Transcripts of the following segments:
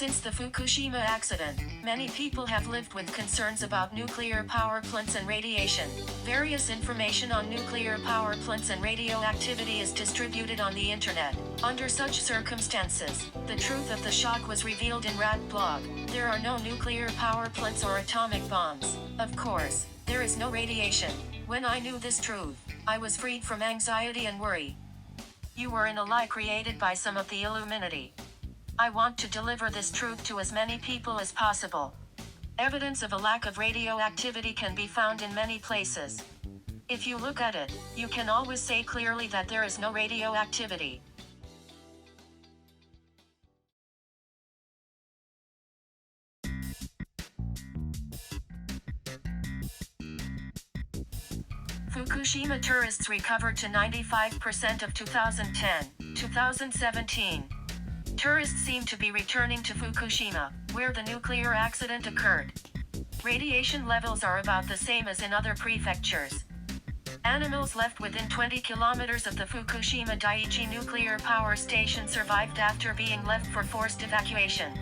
Since the Fukushima accident, many people have lived with concerns about nuclear power plants and radiation. Various information on nuclear power plants and radioactivity is distributed on the internet. Under such circumstances, the truth of the shock was revealed in rapt blog. There are no nuclear power plants or atomic bombs. Of course, there is no radiation. When I knew this truth, I was freed from anxiety and worry. You were in a lie created by some of the Illuminati. I want to deliver this truth to as many people as possible. Evidence of a lack of radioactivity can be found in many places. If you look at it, you can always say clearly that there is no radioactivity. Fukushima tourists recovered to 95% of 2010, 2017. Tourists seem to be returning to Fukushima, where the nuclear accident occurred. Radiation levels are about the same as in other prefectures. Animals left within 20 kilometers of the Fukushima Daiichi nuclear power station survived after being left for forced evacuation.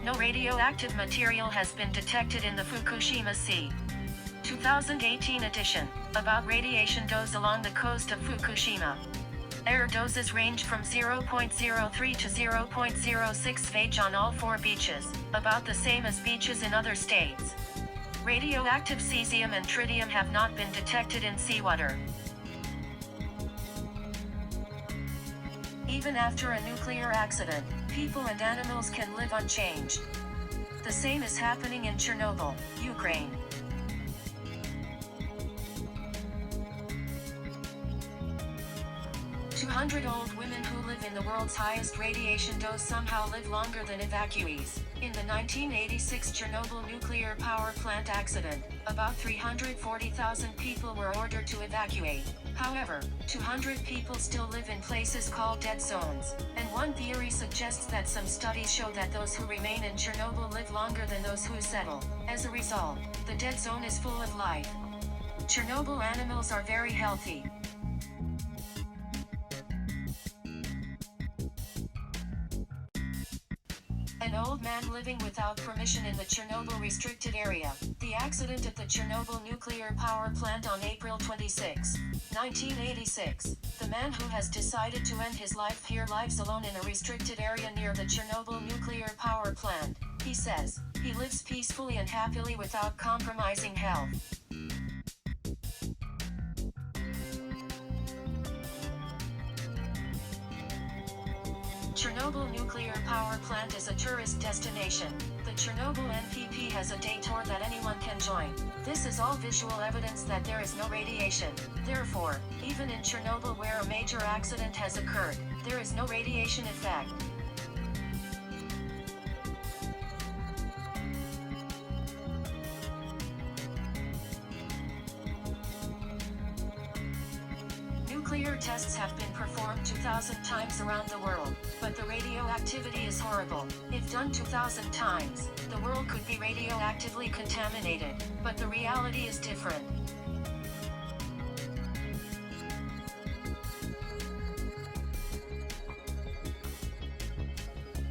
No radioactive material has been detected in the Fukushima Sea. 2018 edition, about radiation dose along the coast of Fukushima. Air doses range from 0.03 to 0.06 Vh on all 4 beaches, about the same as beaches in other states. Radioactive cesium and tritium have not been detected in seawater. Even after a nuclear accident, people and animals can live unchanged. The same is happening in Chernobyl, Ukraine. 200-old women who live in the world's highest radiation dose somehow live longer than evacuees. In the 1986 Chernobyl nuclear power plant accident, about 340,000 people were ordered to evacuate. However, 200 people still live in places called dead zones, and one theory suggests that some studies show that those who remain in Chernobyl live longer than those who settle. As a result, the dead zone is full of life. Chernobyl animals are very healthy. An old man living without permission in the Chernobyl restricted area. The accident at the Chernobyl nuclear power plant on April 26, 1986. The man who has decided to end his life here lives alone in a restricted area near the Chernobyl nuclear power plant. He says, he lives peacefully and happily without compromising health. Chernobyl nuclear power plant is a tourist destination. The Chernobyl NPP has a day tour that anyone can join. This is all visual evidence that there is no radiation. Therefore, even in Chernobyl where a major accident has occurred, there is no radiation effect. Nuclear tests have been performed 2,000 times around the world, but the radioactivity is horrible. If done 2,000 times, the world could be radioactively contaminated, but the reality is different.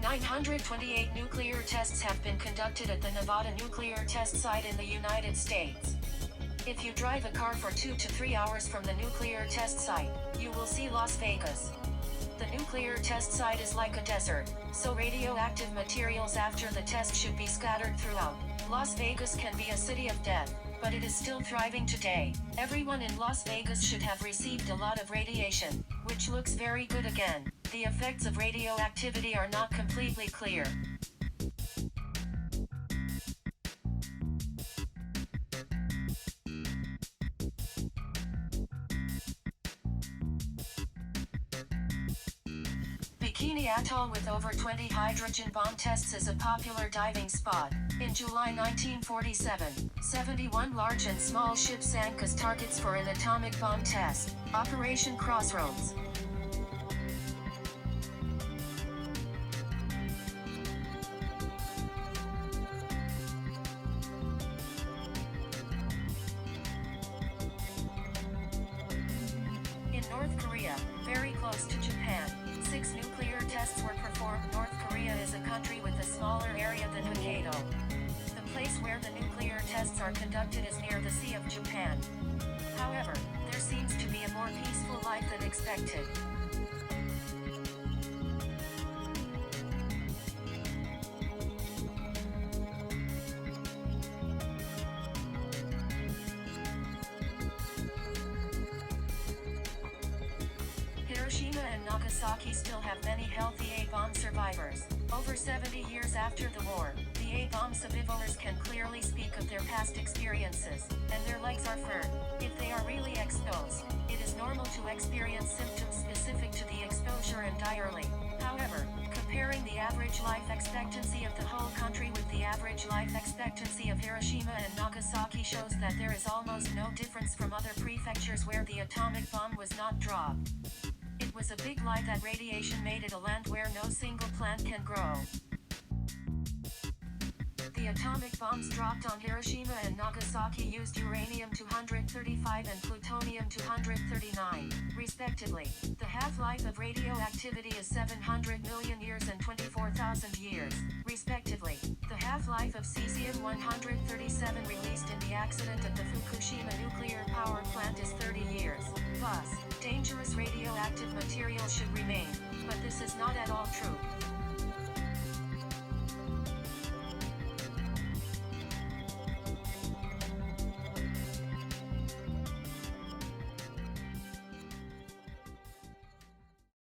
"928 nuclear tests have been conducted at the Nevada nuclear test site in the United States. If you drive a car for 2 to 3 hours from the nuclear test site, you will see Las Vegas. The nuclear test site is like a desert, so radioactive materials after the test should be scattered throughout. Las Vegas can be a city of death, but it is still thriving today. Everyone in Las Vegas should have received a lot of radiation, which looks very good again. The effects of radioactivity are not completely clear. Bikini Atoll with over 20 hydrogen bomb tests is a popular diving spot. In July 1947, 71 large and small ships sank as targets for an atomic bomb test. Operation Crossroads. In North Korea, very close to Japan, 6 nuclear tests were performed. North Korea is a country with a small where the nuclear tests are conducted is near the Sea of Japan. However, there seems to be a more peaceful life than expected. Hiroshima and Nagasaki still have many healthy A-bomb survivors. Over 70 years after the war, the A-bomb survivors can clearly speak of their past experiences, and their legs are firm. If they are really exposed, it is normal to experience symptoms specific to the exposure entirely. However, comparing the average life expectancy of the whole country with the average life expectancy of Hiroshima and Nagasaki shows that there is almost no difference from other prefectures where the atomic bomb was not dropped. It was a big lie that radiation made it a land where no single plant can grow. The atomic bombs dropped on Hiroshima and Nagasaki used uranium-235 and plutonium-239, respectively. The half-life of radioactivity is 700 million years and 24,000 years, respectively. The half-life of cesium-137 released in the accident at the Fukushima nuclear power plant is 30 years. Thus, dangerous radioactive material should remain, but this is not at all true.